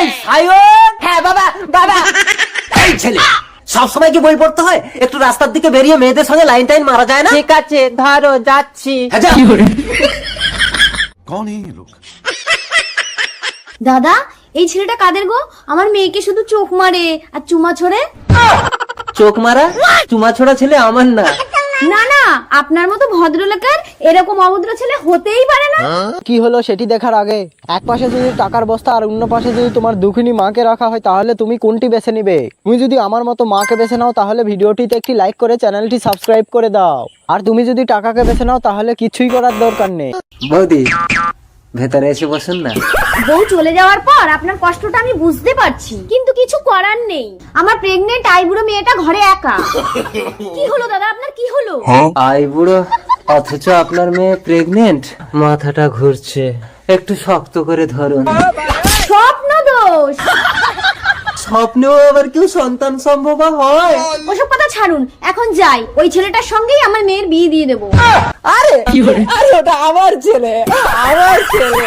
এই সায়ন, হ্যাঁ বাবা বাবা। এই ছেলে সবসময় কি বই পড়তে হয়? একটু রাস্তার দিকে বেরিয়ে মেয়েদের সঙ্গে লাইন টাইন মারা যায় না? ঠিক আছে ধরো যাচ্ছি। হ্যাঁ, যা। कौन है ये लोग? দাদা এই ছেলেটা কাদের গো? আমার মেয়েকে শুধু চোখ মারে আর চুমা ছোড়ে। চোখ মারা চুমা ছোড়া ছেলে আমার না। না না, আপনার মতো ভদ্রলোকের এরকম অভদ্র ছেলে হতেই পারে না। কি হলো সেটি দেখার আগে এক পাশে যদি টাকার বস্তা আর অন্য পাশে যদি তোমার দুঃখিনী মাকে রাখা হয় তাহলে তুমি কোনটি বেছে নিবে? তুমি যদি আমার মতো মাকে বেছে নাও তাহলে ভিডিওটিতে একটি লাইক করে চ্যানেলটি সাবস্ক্রাইব করে দাও, আর তুমি যদি টাকাকে বেছে নাও তাহলে কিছুই করার দরকার নেই। বৌদি ভেতরে এসে বসুন না। বউ চলে যাওয়ার পর আপনার কষ্টটা আমি বুঝতে পারছি, কিন্তু কিছু করার নেই। আমার প্রেগনেন্ট আইবুড়ো মেয়েটা ঘরে একা। কি হলো দাদা, আপনার কি হলো? আই বুড়ো অথচ আপনার মেয়ে প্রেগনেন্ট। মাথাটা ঘুরছে, একটু শক্ত করে ধরুন। স্বপ্ন দোষ। স্বপ্নেও আবার কেউ সন্তান সম্ভব হয়? ওসব কথা ছাড়ুন, এখন যাই, ওই ছেলেটার সঙ্গেই আমার মেয়ের বিয়ে দিয়ে দেবো। আরে আরে ওটা আমার ছেলে, আমার ছেলে।